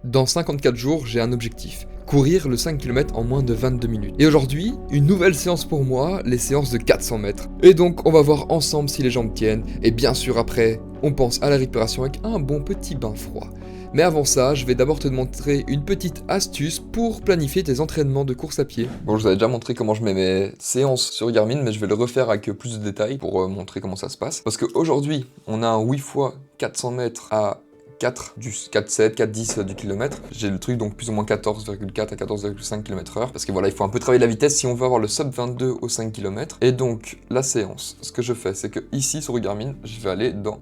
Dans 54 jours, j'ai un objectif. Courir le 5 km en moins de 22 minutes. Et aujourd'hui, une nouvelle séance pour moi, les séances de 400 mètres. Et donc, on va voir ensemble si les jambes tiennent. Et bien sûr, après, on pense à la récupération avec un bon petit bain froid. Mais avant ça, je vais d'abord te montrer une petite astuce pour planifier tes entraînements de course à pied. Bon, je vous avais déjà montré comment je mets mes séances sur Garmin, mais je vais le refaire avec plus de détails pour montrer comment ça se passe. Parce qu'aujourd'hui, on a un 8 x 400 mètres à 4,7, 4,10 du kilomètre. J'ai le truc donc plus ou moins 14,4 à 14,5 km/h. Parce que voilà, il faut un peu travailler la vitesse si on veut avoir le sub 22 au 5 km. Et donc, la séance, ce que je fais, c'est que ici sur Garmin, je vais aller dans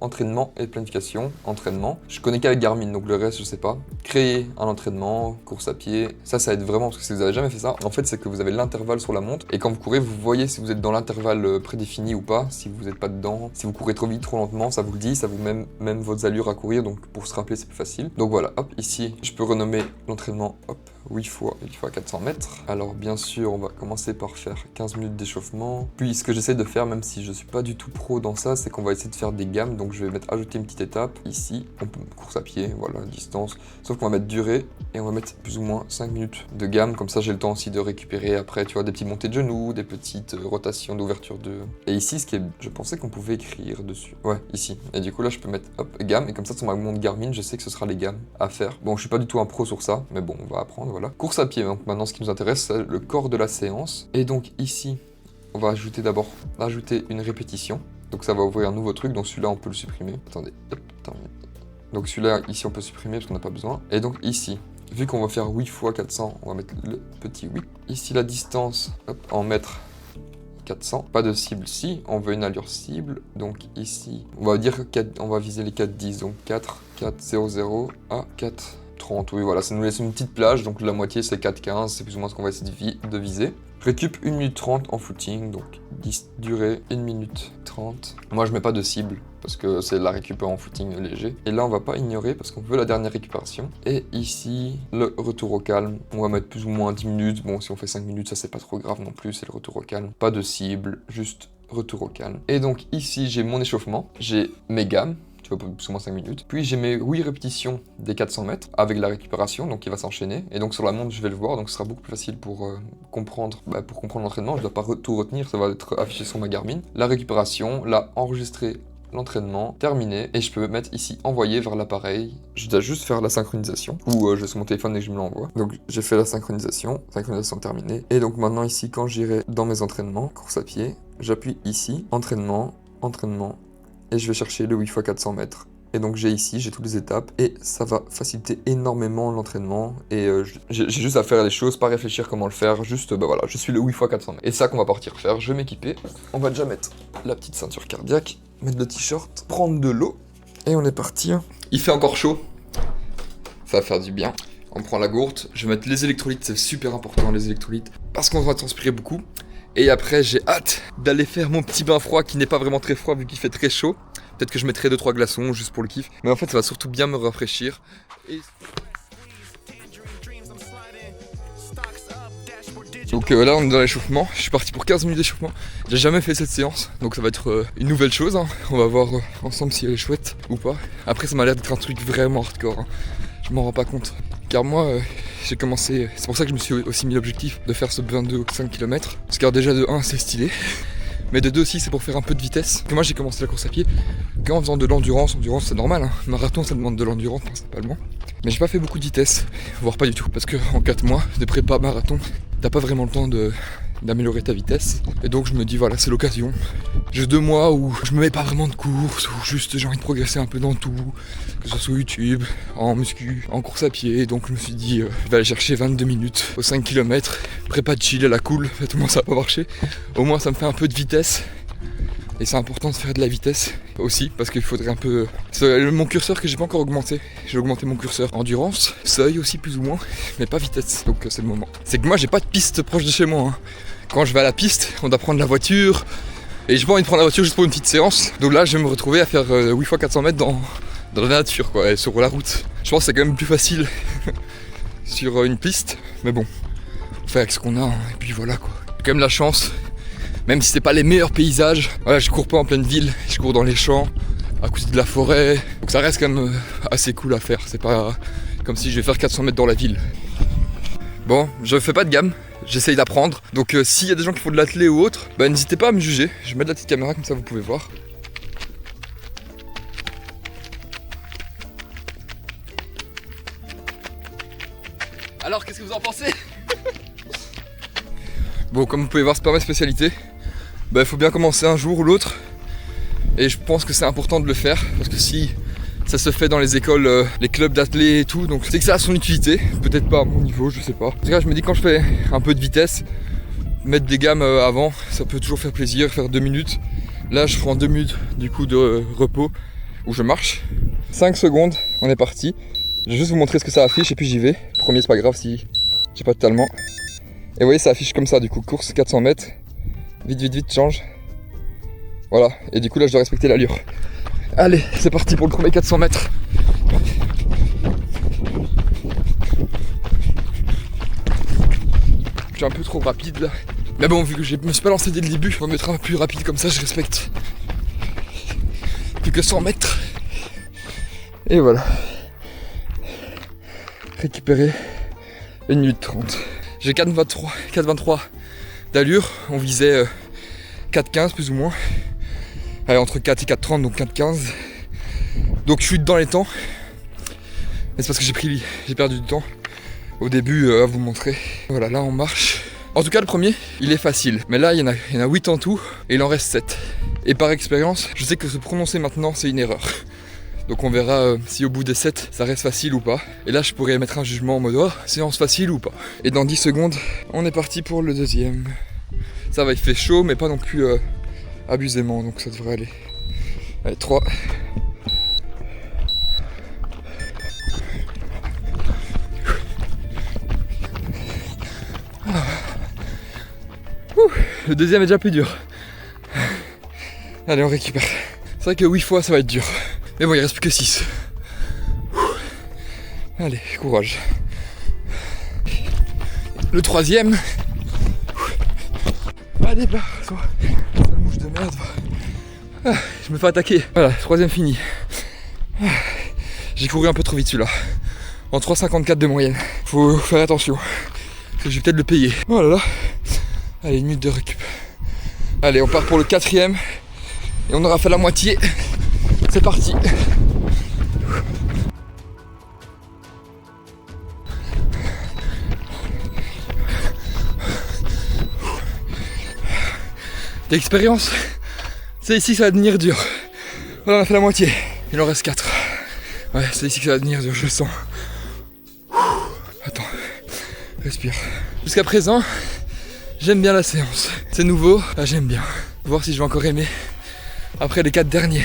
entraînement et planification. Entraînement. Je connais qu'avec Garmin, donc le reste, je sais pas. Créer un entraînement, course à pied. Ça aide vraiment parce que si vous avez jamais fait ça, en fait, c'est que vous avez l'intervalle sur la montre. Et quand vous courez, vous voyez si vous êtes dans l'intervalle prédéfini ou pas. Si vous n'êtes pas dedans, si vous courez trop vite, trop lentement, ça vous le dit, ça vous met même vos allures à courir, donc pour se rappeler c'est plus facile. Donc voilà, hop, ici je peux renommer l'entraînement, hop, 8 x 400 mètres. Alors bien sûr on va commencer par faire 15 minutes d'échauffement. Puis ce que j'essaie de faire, même si je suis pas du tout pro dans ça, c'est qu'on va essayer de faire des gammes. Donc je vais ajouter une petite étape ici, on peut course à pied, voilà, distance. Sauf qu'on va mettre durée et on va mettre plus ou moins 5 minutes de gamme, comme ça j'ai le temps aussi de récupérer après, tu vois, des petits montées de genoux, des petites rotations d'ouverture de... Et ici ce qui est, je pensais qu'on pouvait écrire dessus, ouais, ici. Et du coup là je peux mettre, hop, gamme, et comme ça sur ma montre Garmin, je sais que ce sera les gammes à faire. Bon, je suis pas du tout un pro sur ça, mais bon, on va apprendre, voilà. Course à pied, donc maintenant ce qui nous intéresse, c'est le corps de la séance. Et donc ici, on va ajouter une répétition. Donc ça va ouvrir un nouveau truc, donc celui-là on peut le supprimer. Attendez, hop, terminé. Donc celui-là, ici on peut supprimer parce qu'on n'a pas besoin. Et donc ici, vu qu'on va faire 8 x 400, on va mettre le petit 8. Ici la distance, hop, en mètres 400. Pas de cible si, on veut une allure cible. Donc ici, on va dire on va viser les 4,10. Donc 4,0,0 à 4,30. Oui, voilà, ça nous laisse une petite plage. Donc la moitié, c'est 4,15. C'est plus ou moins ce qu'on va essayer de viser. Récup 1 minute 30 en footing. Donc 10 durée 1 minute 30. Moi, je mets pas de cible parce que c'est la récup en footing léger. Et là, on va pas ignorer parce qu'on veut la dernière récupération. Et ici, le retour au calme. On va mettre plus ou moins 10 minutes. Bon, si on fait 5 minutes, ça c'est pas trop grave non plus. C'est le retour au calme. Pas de cible, juste retour au calme. Et donc ici, j'ai mon échauffement. J'ai mes gammes. Tu vois, plus ou moins 5 minutes. Puis j'ai mes 8 répétitions des 400 mètres avec la récupération, donc il va s'enchaîner. Et donc sur la montre, je vais le voir, donc ce sera beaucoup plus facile pour comprendre l'entraînement. Je ne dois pas tout retenir, ça va être affiché sur ma Garmin. La récupération, là, enregistrer l'entraînement, terminé. Et je peux mettre ici envoyer vers l'appareil. Je dois juste faire la synchronisation, ou je vais sur mon téléphone et je me l'envoie. Donc j'ai fait la synchronisation terminée. Et donc maintenant ici, quand j'irai dans mes entraînements, course à pied, j'appuie ici, entraînement, et je vais chercher le 8 x 400 mètres. Et donc j'ai toutes les étapes et ça va faciliter énormément l'entraînement. Et j'ai juste à faire les choses, pas réfléchir comment le faire, juste voilà, je suis le 8 x 400 mètres. Et ça qu'on va partir faire, je vais m'équiper. On va déjà mettre la petite ceinture cardiaque, mettre le t-shirt, prendre de l'eau et on est parti. Il fait encore chaud, ça va faire du bien. On prend la gourde, je vais mettre les électrolytes, c'est super important les électrolytes, parce qu'on va transpirer beaucoup. Et après, j'ai hâte d'aller faire mon petit bain froid qui n'est pas vraiment très froid vu qu'il fait très chaud. Peut-être que je mettrai 2-3 glaçons juste pour le kiff. Mais en fait, ça va surtout bien me rafraîchir. Et... Donc là, on est dans l'échauffement. Je suis parti pour 15 minutes d'échauffement. J'ai jamais fait cette séance, donc ça va être une nouvelle chose. Hein. On va voir ensemble si elle est chouette ou pas. Après, ça m'a l'air d'être un truc vraiment hardcore. Hein. Je m'en rends pas compte. Car moi, j'ai commencé... C'est pour ça que je me suis aussi mis l'objectif de faire ce 22 ou 5 km. Parce que déjà de 1, c'est stylé. Mais de 2 aussi, c'est pour faire un peu de vitesse. Parce que moi, j'ai commencé la course à pied qu'en faisant de l'endurance. Endurance, c'est normal. Hein. Marathon, ça demande de l'endurance principalement. Mais j'ai pas fait beaucoup de vitesse. Voire pas du tout. Parce qu'en 4 mois de prépa marathon, t'as pas vraiment le temps d'améliorer ta vitesse. Et donc je me dis voilà, c'est l'occasion. J'ai 2 mois où je me mets pas vraiment de course, où juste j'ai envie de progresser un peu dans tout, que ce soit sur YouTube, en muscu, en course à pied. Donc je me suis dit je vais aller chercher 22 minutes aux 5 km, prépa de chill à la cool. En fait, au moins ça va pas marcher. Au moins ça me fait un peu de vitesse. Et c'est important de faire de la vitesse aussi, parce qu'il faudrait un peu... C'est mon curseur que j'ai pas encore augmenté. J'ai augmenté mon curseur endurance, seuil aussi plus ou moins, mais pas vitesse, donc c'est le moment. C'est que moi j'ai pas de piste proche de chez moi. Hein. Quand je vais à la piste, on doit prendre la voiture, et j'ai pas envie de prendre la voiture juste pour une petite séance. Donc là je vais me retrouver à faire 8 x 400 mètres dans la nature, quoi, et sur la route. Je pense que c'est quand même plus facile sur une piste, mais bon, on fait avec ce qu'on a, hein, et puis voilà quoi. J'ai quand même la chance. Même si c'est pas les meilleurs paysages, voilà, je cours pas en pleine ville, je cours dans les champs, à côté de la forêt. Donc ça reste quand même assez cool à faire. C'est pas comme si je vais faire 400 mètres dans la ville. Bon, je fais pas de gamme, j'essaye d'apprendre. Donc s'il y a des gens qui font de l'athlé ou autre, bah n'hésitez pas à me juger. Je vais mettre la petite caméra comme ça vous pouvez voir. Alors qu'est-ce que vous en pensez? Bon, comme vous pouvez voir, c'est pas ma spécialité. Bah il faut bien commencer un jour ou l'autre. Et je pense que c'est important de le faire, parce que si ça se fait dans les écoles, les clubs d'athlé et tout, donc c'est que ça a son utilité. Peut-être pas à mon niveau, je sais pas. En tout cas, je me dis quand je fais un peu de vitesse, mettre des gammes avant, ça peut toujours faire plaisir, faire 2 minutes. Là, je prends 2 minutes du coup de repos où je marche. 5 secondes, on est parti. Je vais juste vous montrer ce que ça affiche et puis j'y vais. Premier, c'est pas grave si j'ai pas totalement. Et vous voyez, ça affiche comme ça, du coup, course 400 mètres. Vite, vite, vite, change. Voilà, et du coup là je dois respecter l'allure. Allez, c'est parti pour le premier 400 mètres. Je suis un peu trop rapide là. Mais bon, vu que je me suis pas lancé dès le début, je vais me mettre un peu plus rapide comme ça, je respecte. Plus que 100 mètres. Et voilà. Récupérer 1 minute 30. J'ai 4,23 d'allure. On visait 4,15 plus ou moins. Allez, entre 4 et 4,30, donc 4,15. Donc je suis dans les temps. Mais c'est parce que j'ai perdu du temps au début à vous montrer. Voilà, là on marche. En tout cas le premier, il est facile. Mais là il y en a 8 en tout et il en reste 7. Et par expérience, je sais que se prononcer maintenant c'est une erreur. Donc on verra si au bout des 7 ça reste facile ou pas. Et là je pourrais mettre un jugement en mode oh, séance facile ou pas. Et dans 10 secondes, on est parti pour le deuxième. Ça va, il fait chaud mais pas non plus abusément, donc ça devrait aller. Allez, 3. Le deuxième est déjà plus dur. Allez, on récupère. C'est vrai que 8 fois ça va être dur. Mais bon, il reste plus que 6. Allez, courage. Le troisième. Allez, bah, toi. Sale mouche de merde. Ah, je me fais attaquer. Voilà, troisième fini. Ah, j'ai couru un peu trop vite celui-là. En 3,54 de moyenne. Faut faire attention. Parce que je vais peut-être le payer. Oh là là. Allez, 1 minute de récup. Allez, on part pour le quatrième. Et on aura fait la moitié. C'est parti. L'expérience, c'est ici que ça va devenir dur. Voilà, on a fait la moitié. Il en reste 4. Ouais, c'est ici que ça va devenir dur, je le sens. Attends, respire. Jusqu'à présent, j'aime bien la séance. C'est nouveau, là j'aime bien. Voir si je vais encore aimer après les 4 derniers.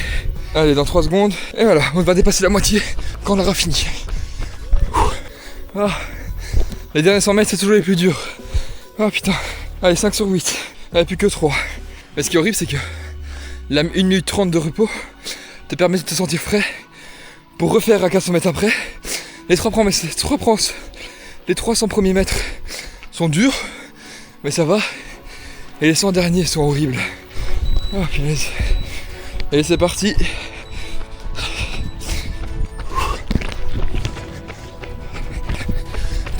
Allez, dans 3 secondes. Et voilà, on va dépasser la moitié quand on aura fini. Ah, les derniers 100 mètres, c'est toujours les plus durs. Ah putain. Allez, 5 sur 8. Allez, plus que 3. Mais ce qui est horrible, c'est que la 1 minute 30 de repos te permet de te sentir frais pour refaire à 400 mètres après. Les 300 premiers mètres sont durs, mais ça va. Et les 100 derniers sont horribles. Oh punaise. Et c'est parti.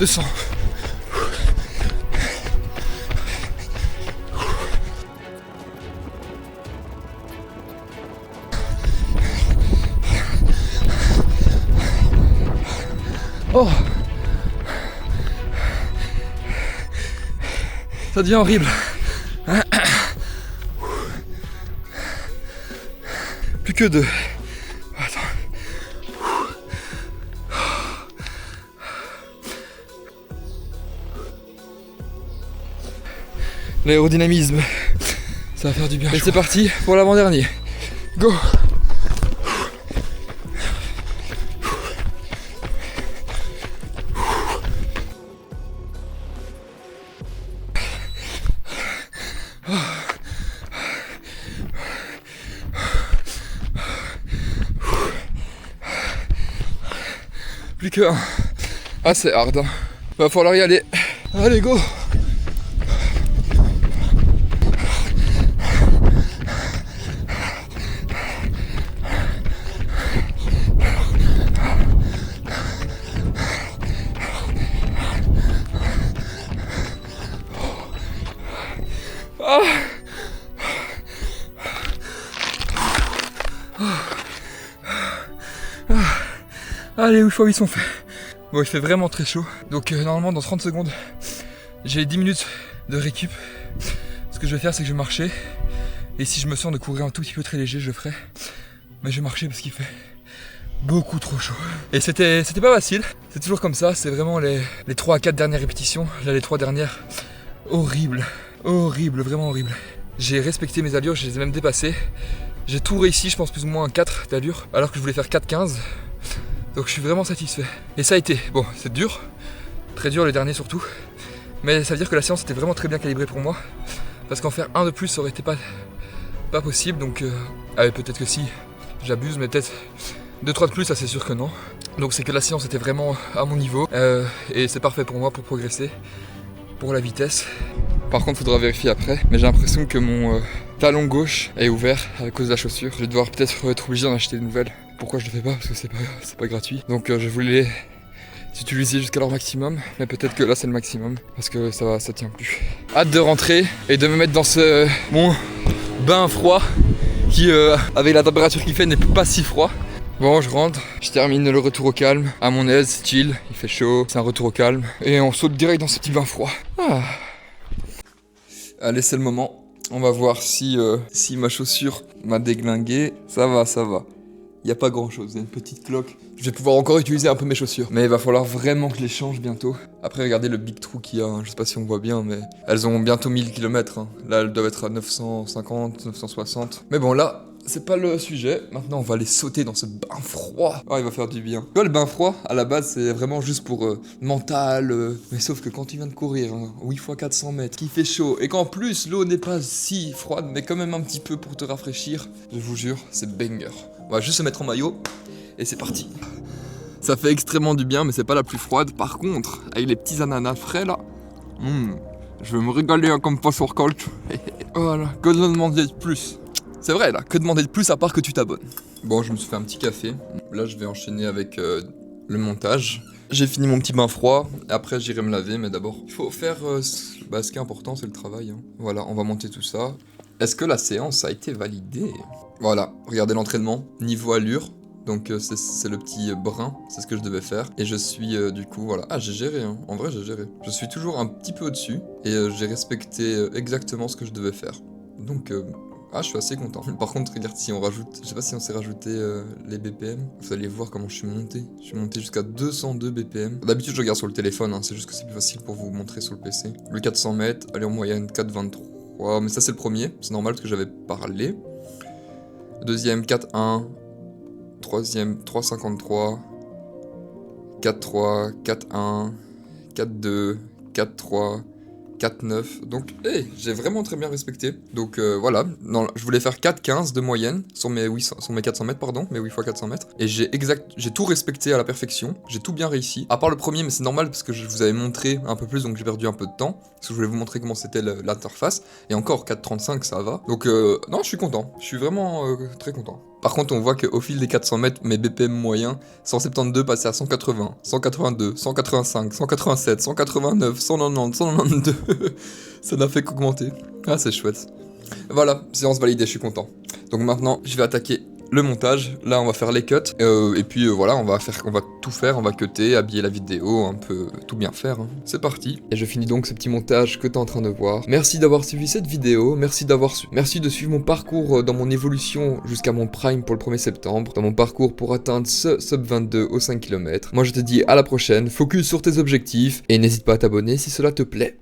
« 200. Oh, ça devient horrible. Plus que 2. Attends. L'aérodynamisme, ça va faire du bien. Et c'est parti pour l'avant-dernier. Go! Plus que 1. Ah, c'est hard. Hein. Va falloir y aller. Allez, go! Ah. Allez, les choix ils sont faits. Bon, il fait vraiment très chaud. Donc normalement dans 30 secondes, j'ai 10 minutes de récup. Ce que je vais faire, c'est que je vais marcher. Et si je me sens de courir un tout petit peu très léger, je le ferai. Mais je vais marcher parce qu'il fait beaucoup trop chaud. Et c'était pas facile. C'est toujours comme ça. C'est vraiment les 3 à 4 dernières répétitions. Là, les 3 dernières, horrible. Horrible, vraiment horrible. J'ai respecté mes allures, je les ai même dépassées. J'ai tout réussi, je pense plus ou moins un 4 d'allure. Alors que je voulais faire 4,15. Donc je suis vraiment satisfait. Et ça a été, bon, c'est dur. Très dur le dernier surtout. Mais ça veut dire que la séance était vraiment très bien calibrée pour moi. Parce qu'en faire un de plus, ça aurait été pas possible. Donc, peut-être que si, j'abuse, mais peut-être 2-3 de plus, ça c'est sûr que non. Donc c'est que la séance était vraiment à mon niveau. Et c'est parfait pour moi pour progresser. Pour la vitesse. Par contre, faudra vérifier après. Mais j'ai l'impression que mon talon gauche est ouvert à cause de la chaussure. Je vais devoir peut-être être obligé d'en acheter de nouvelles. Pourquoi je le fais pas? Parce que c'est pas gratuit. Donc je voulais utiliser jusqu'à leur maximum. Mais peut-être que là c'est le maximum. Parce que ça tient plus. Hâte de rentrer et de me mettre dans mon bain froid. Qui avec la température qu'il fait n'est pas si froid. Bon, je rentre, je termine le retour au calme, à mon aise, chill, il fait chaud, c'est un retour au calme. Et on saute direct dans ce petit bain froid. Ah. Allez, c'est le moment. On va voir si ma chaussure m'a déglingué. Ça va. Il n'y a pas grand chose, il y a une petite cloque. Je vais pouvoir encore utiliser un peu mes chaussures. Mais il va falloir vraiment que je les change bientôt. Après, regardez le big trou qu'il y a, hein. Je sais pas si on voit bien, mais elles ont bientôt 1000 km. Hein. Là, elles doivent être à 950, 960. Mais bon, là, c'est pas le sujet. Maintenant, on va aller sauter dans ce bain froid. Oh, il va faire du bien. Tu vois, le bain froid, à la base, c'est vraiment juste pour mental. Mais sauf que quand tu viens de courir, hein, 8 x 400 mètres, qu'il fait chaud, et qu'en plus, l'eau n'est pas si froide, mais quand même un petit peu pour te rafraîchir, je vous jure, c'est banger. On va juste se mettre en maillot, et c'est parti. Ça fait extrêmement du bien, mais c'est pas la plus froide. Par contre, avec les petits ananas frais, là, je vais me régaler comme pas sur colt. Voilà, que demander de plus? C'est vrai là, que demander de plus à part que tu t'abonnes. Bon, je me suis fait un petit café. Là, je vais enchaîner avec le montage. J'ai fini mon petit bain froid. Après, j'irai me laver. Mais d'abord, il faut faire... ce qui est important, c'est le travail. Hein. Voilà, on va monter tout ça. Est-ce que la séance a été validée? Voilà, regardez l'entraînement. Niveau allure. Donc c'est le petit brin, c'est ce que je devais faire. Et je suis du coup, voilà. Ah, j'ai géré, hein. En vrai, j'ai géré. Je suis toujours un petit peu au-dessus. Et j'ai respecté exactement ce que je devais faire. Donc... je suis assez content. Par contre, regarde si on rajoute... Je sais pas si on s'est rajouté les BPM. Vous allez voir comment je suis monté. Je suis monté jusqu'à 202 BPM. D'habitude, je regarde sur le téléphone. Hein. C'est juste que c'est plus facile pour vous montrer sur le PC. Le 400 mètres, allez en moyenne 4,23. Mais ça, c'est le premier. C'est normal parce que j'avais parlé. Deuxième, 4,1. Troisième, 3,53. 4,3. 4,1. 4,2. 4,3. 4,9, donc j'ai vraiment très bien respecté. Donc voilà, je voulais faire 4,15 de moyenne sur mes 400 mètres, pardon, mes 8 x 400 mètres. Et j'ai tout respecté à la perfection, j'ai tout bien réussi. À part le premier, mais c'est normal parce que je vous avais montré un peu plus, donc j'ai perdu un peu de temps. Parce que je voulais vous montrer comment c'était l'interface. Et encore, 4,35, ça va. Donc non, je suis content, je suis vraiment très content. Par contre, on voit qu'au fil des 400 mètres, mes BPM moyens, 172 passaient à 180, 182, 185, 187, 189, 190, 192. Ça n'a fait qu'augmenter. Ah, c'est chouette. Voilà, séance validée, je suis content. Donc maintenant, je vais attaquer le montage. Là, on va faire les cuts. Et puis voilà, on va tout faire. On va cutter, habiller la vidéo, un peu tout bien faire. Hein. C'est parti. Et je finis donc ce petit montage que tu es en train de voir. Merci d'avoir suivi cette vidéo. Merci de suivre mon parcours dans mon évolution jusqu'à mon prime pour le 1er septembre. Dans mon parcours pour atteindre ce sub 22 au 5 km. Moi, je te dis à la prochaine. Focus sur tes objectifs. Et n'hésite pas à t'abonner si cela te plaît.